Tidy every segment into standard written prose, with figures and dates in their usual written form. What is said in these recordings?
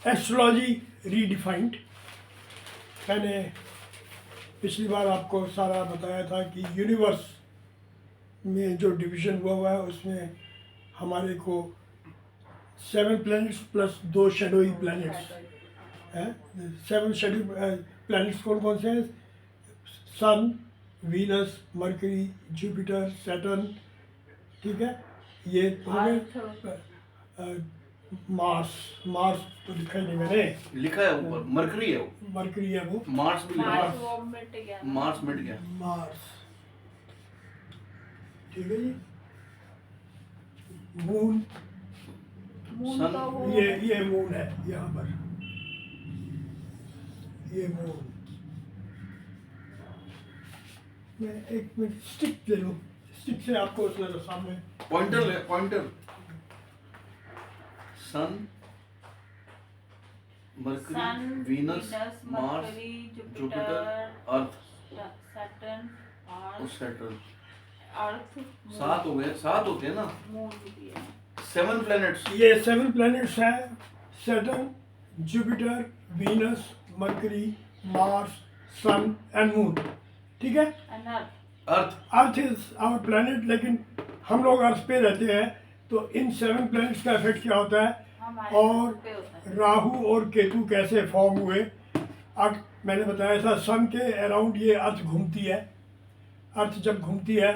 Astrology redefined. मैंने पिछली बार आपको सारा बताया था कि यूनिवर्स में जो डिवीज़न हुआ है उसमें हमारे को 7 प्लैनेट्स प्लस 2 शेडोई प्लैनेट्स हैं। 7 शेडो प्लैनेट्स कौन कौन से हैं? सन, वीनस, मरकरी, जुपिटर, सैटर्न, ठीक है, ये हो गए। मार्स, मार्स तो लिखा ही नहीं मैंने, लिखा है ऊपर मरकरी है, वो मरकरी है वो। मार्स भी लिखा है, मार्स मिट गया। मार्स, ठीक है जी। मून, मून तो वो ये मून है यहाँ पर, ये मून। मैं एक मिनट स्टिक ले लूँ, स्टिक से आपको उसमें सामने पॉइंटर ले, पॉइंटर। सन, मरकरी, वीनस, मार्स, जुपिटर, अर्थ सैटर्न और सैटर्न। अर्थ 7 हो गए, 7 होते हैं ना, मून भी है। 7 प्लैनेट्स। ये 7 प्लैनेट्स हैं। Saturn, Jupiter, Venus, Mercury, Mars, sun and moon, ठीक है। And Earth Earth, Earth is our planet, लेकिन हम लोग अर्थ पे रहते हैं, तो इन 7 प्लैनेट्स का इफेक्ट क्या होता है हमारे और पे होता है। राहु और केतु कैसे फॉर्म हुए। अब मैंने बताया था सन के अराउंड ये अर्थ घूमती है। अर्थ जब घूमती है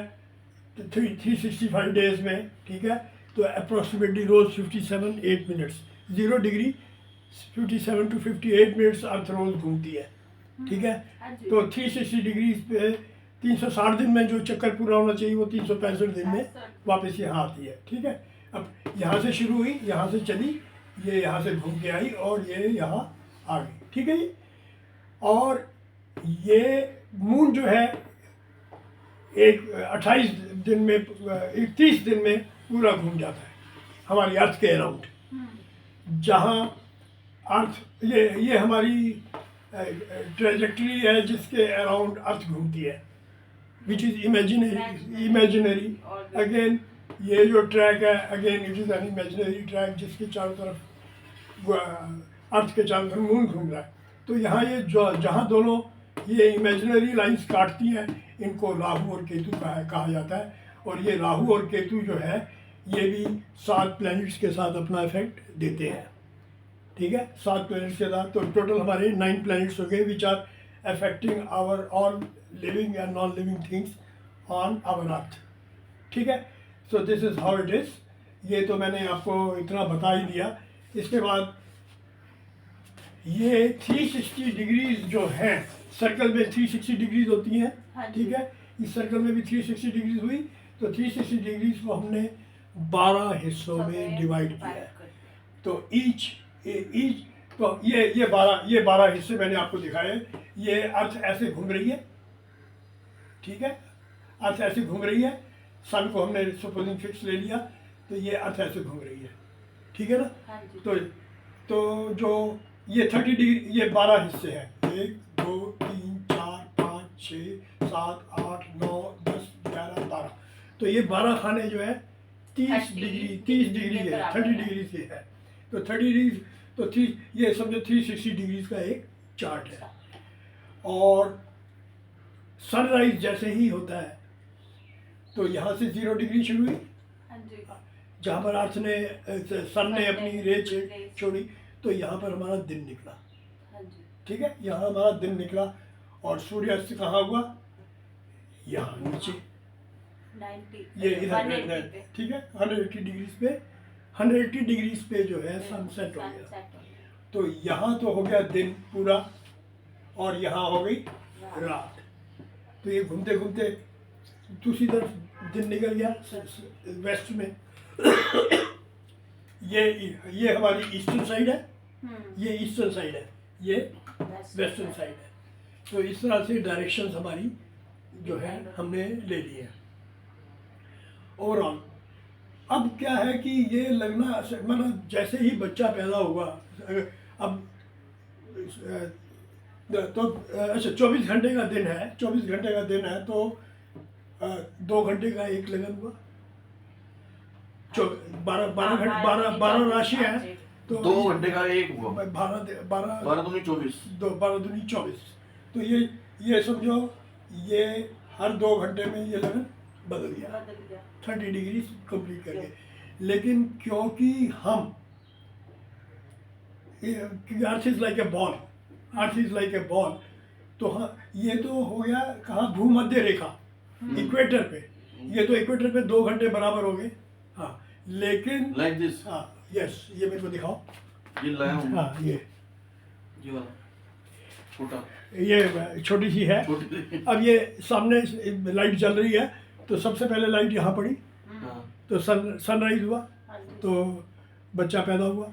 तो 365 डेज में, ठीक है, तो अप्रोक्सीमेटली रोज 57-8 minutes, 0 degree 57 to 58 minutes earth रोज घूमती है, ठीक है। हाँ जी। तो 360 डिग्री पे 360 दिन में जो चक्कर पूरा होना चाहिए वो 365 दिन में वापस यहाँ आती है, ठीक है। अब यहाँ से शुरू हुई, यहाँ से चली, ये यहाँ से घूम के आई और ये यहाँ आ गई, ठीक है जी। और ये मून जो है एक 28 दिन में, 30 दिन में पूरा घूम जाता है हमारी अर्थ के अराउंड। जहाँ अर्थ ये हमारी ट्रेजेक्टरी है जिसके अराउंड अर्थ घूमती है, विच इज़ इमेजिनरी। अगेन ये जो ट्रैक है, again it is an imaginary track जिसके चारों तरफ अर्थ के चारों तरफ मून घूम रहा है। तो यहाँ ये जो जहाँ दोनों ये इमेजिनरी लाइंस काटती हैं, इनको राहु और केतु कहा जाता है। और ये राहु और केतु जो है ये भी 7 प्लैनेट्स के साथ अपना इफेक्ट देते हैं, ठीक है। 7 प्लैनेट्स के साथ, तो टोटल हमारे 9 प्लैनेट्स हो गए which are affecting our all living and non living things on our earth, ठीक है। So this is how it is. ये तो मैंने आपको इतना बता ही दिया। इसके बाद ये 360 डिग्रीज जो हैं, सर्कल में 360 डिग्रीज होती हैं, हाँ ठीक है। इस सर्कल में भी 360 डिग्रीज हुई, तो 360 डिग्रीज को हमने 12 हिस्सों में डिवाइड किया है। तो ईच तो ये 12 हिस्से मैंने आपको दिखाए। ये अर्थ ऐसे घूम रही है, ठीक है, अर्थ ऐसे घूम रही है। सन को हमने सपोजिंग फिक्स ले लिया, तो ये अर्थ ऐसे घूम रही है, ठीक है ना। हाँ जी। तो जो ये 30 डिग्री, ये 12 हिस्से हैं, 1 2 3 4 5 6 7 8 9 10 11 12। तो ये 12 खाने जो है 30 डिग्री है, 30 डिग्री से है। तो 30 डिग्री, तो 3, ये समझो 360 डिग्रीज का एक चार्ट है। और सनराइज जैसे ही होता है तो यहाँ से 0 डिग्री शुरू हुई, हाँ जी। जहाँ पर अर्थ ने सन ने अपनी रे छोड़ी, तो यहाँ पर हमारा दिन निकला, हाँ जी। ठीक है। यहाँ हमारा दिन निकला और सूर्यास्त कहाँ हुआ? यहाँ नीचे, 90 ये इधर 180 पे। ठीक है। 180 डिग्रीज पे, 180 डिग्रीज पे जो है सनसेट हो गया। सनसेट हो गया। तो यहाँ तो हो गया दिन पूरा और यहाँ हो गई रात। तो ये घूमते घूमते दूसरी तरफ दिन निकल गया वेस्ट में। ये हमारी ईस्टर्न साइड है, ये ईस्टर्न साइड है, ये वेस्टर्न साइड है। तो इस तरह से डायरेक्शंस हमारी जो है हमने ले ली है ओवरऑल। अब क्या है कि ये लगना, मतलब जैसे ही बच्चा पैदा हुआ, अब तो अच्छा 24 घंटे का दिन है, 24 घंटे का दिन है, तो 2 घंटे का एक लगन हुआ। 12 राशि है, तो 2 घंटे का एक हुआ, 12 12 दूनी 24। 24। तो ये समझो ये हर 2 घंटे में ये लेवल बदल गया, बदल गया। 30 डिग्री कंप्लीट करके। लेकिन क्योंकि हम earth is like a ball, earth is like a ball, तो हाँ ये तो हो गया कहाँ, भूमध्य रेखा, इक्वेटर पे। ये तो इक्वेटर पे 2 घंटे बराबर हो गए। हाँ लेकिन लाइक दिस, हाँ यस, ये मेरे को दिखाओ। ये लाया हूँ, हाँ ये वाला छोटा, ये छोटी सी है। छोटी। अब ये सामने लाइट जल रही है, तो सबसे पहले लाइट यहाँ पड़ी, हाँ, तो सनराइज हुआ, हाँ जी। तो बच्चा पैदा हुआ,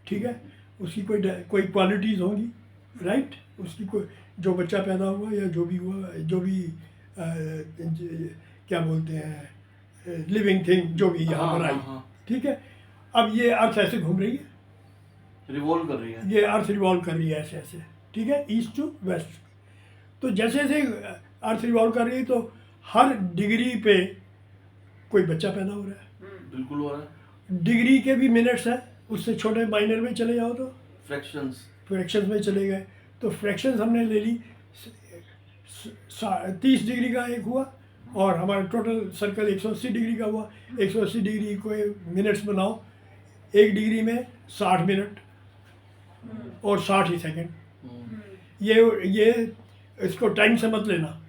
ठीक है। उसकी कोई क्वालिटीज़ होंगी, राइट। उसकी कोई जो बच्चा पैदा हुआ या जो भी हुआ, जो भी क्या बोलते हैं लिविंग थिंग, जो भी यहाँ हाँ, पर आई, हाँ, हाँ। ठीक है। अब ये अर्थ ऐसे घूम रही है, रिवॉल्व कर रही है। ये अर्थ रिवॉल्व कर रही है ऐसे ऐसे, ठीक है, ईस्ट टू वेस्ट। तो जैसे जैसे अर्थ रिवॉल्व कर रही है, तो हर डिग्री पे कोई बच्चा पैदा हो रहा है। बिल्कुल हो रहा है। डिग्री के भी मिनट्स हैं, उससे छोटे माइनर में चले जाओ तो फ्रैक्शंस, फ्रैक्शंस में चले गए, तो फ्रैक्शंस हमने ले ली। 30 डिग्री का एक हुआ, और हमारा टोटल सर्कल 180 डिग्री का हुआ। 180 डिग्री को मिनट्स बनाओ, 1 डिग्री में 60 मिनट और 60 ही सेकेंड। ये इसको टाइम से मत लेना,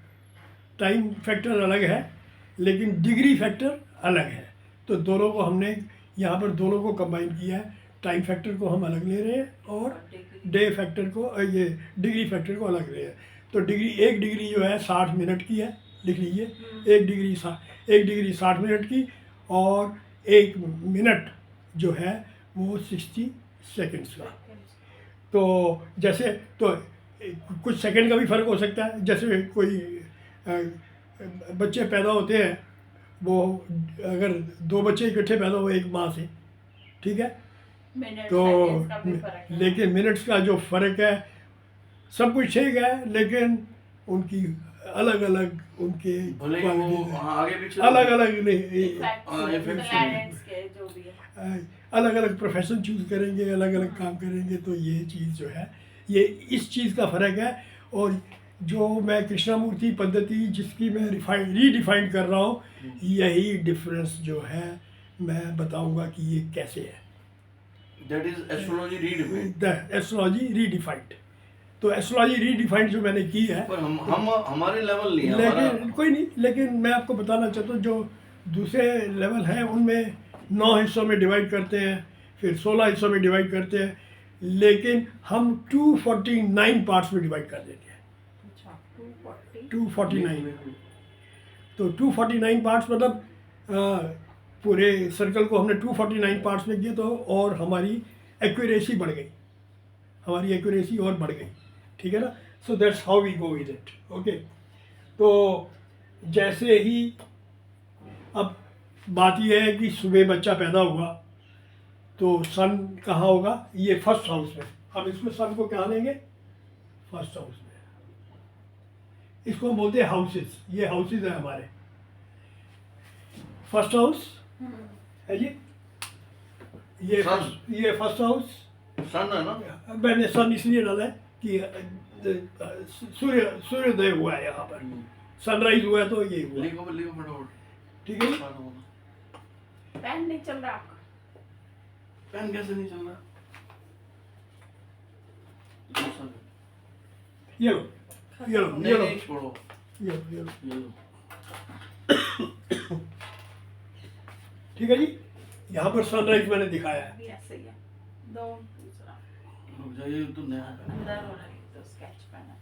टाइम फैक्टर अलग है लेकिन डिग्री फैक्टर अलग है। तो दोनों को हमने यहाँ पर दोनों को कंबाइन किया है। टाइम फैक्टर को हम अलग ले रहे हैं और डे फैक्टर को, ये डिग्री फैक्टर को अलग ले रहे हैं। तो एक डिग्री जो है 60 मिनट की है, लिख लीजिए। 1 डिग्री 60 मिनट की, और 1 मिनट जो है वो 60 सेकेंड्स का। तो जैसे तो कुछ सेकंड का भी फ़र्क हो सकता है। जैसे कोई बच्चे पैदा होते हैं, वो अगर 2 बच्चे इकट्ठे पैदा हुए एक माँ से, ठीक है, तो लेकिन मिनट्स का जो फ़र्क है, सब कुछ ठीक है, लेकिन उनकी अलग अलग उनके भले ही वो आगे पीछे अलग अलग अलग अलग प्रोफेशन चूज़ करेंगे, अलग अलग काम करेंगे। तो ये चीज़ जो है, ये इस चीज़ का फ़र्क है। और जो मैं कृष्णामूर्ति पद्धति जिसकी मैं रीडिफाइन कर रहा हूँ, यही डिफरेंस जो है मैं बताऊंगा कि ये कैसे है। That is astrology redefined. The astrology redefined. तो एस्ट्रोलॉजी रीडिफाइंड जो मैंने की है, पर हम हमारे लेवल नहीं है, लेकिन हमारा कोई नहीं, लेकिन मैं आपको बताना चाहता हूँ जो दूसरे लेवल हैं उनमें 9 हिस्सों में डिवाइड करते हैं, फिर 16 हिस्सों में डिवाइड करते हैं, लेकिन हम 249 पार्ट्स में डिवाइड कर देते हैं। 249। तो 249 पार्ट्स मतलब पूरे सर्कल को हमने 249 पार्ट्स में किया, तो और हमारी एक्यूरेसी बढ़ गई, हमारी एक्यूरेसी और बढ़ गई, ठीक है ना। So that's how we go with it, okay. तो जैसे ही अब बात यह है कि सुबह बच्चा पैदा हुआ, तो सन कहाँ होगा, ये फर्स्ट हाउस में। हम इसमें सन को क्या लेंगे, फर्स्ट हाउस में। इसको हम बोलते हैं हाउसेस, ये हाउसेस है हमारे। फर्स्ट हाउस है जी, ये फर्स्ट हाउस। सन है ना, मैंने सन इसलिए डाला है कि सूर्योदय हुआ है यहाँ पर, सनराइज हुआ है, तो ये हुआ, लिखो फटाफट, ठीक है जी। पेन नहीं चल रहा आपका? पेन कैसे नहीं चल रहा? ये लो, ये लो, ये लो, नहीं छोड़ो, ये लो, ये लो, ये लो। ठीक है जी। यहाँ पर सनराइज मैंने दिखाया है। अभी ऐसे ही है। दो दूसरा रुक जाइए, तो नया है। अंदर हो रहा है तो स्केच पेन है।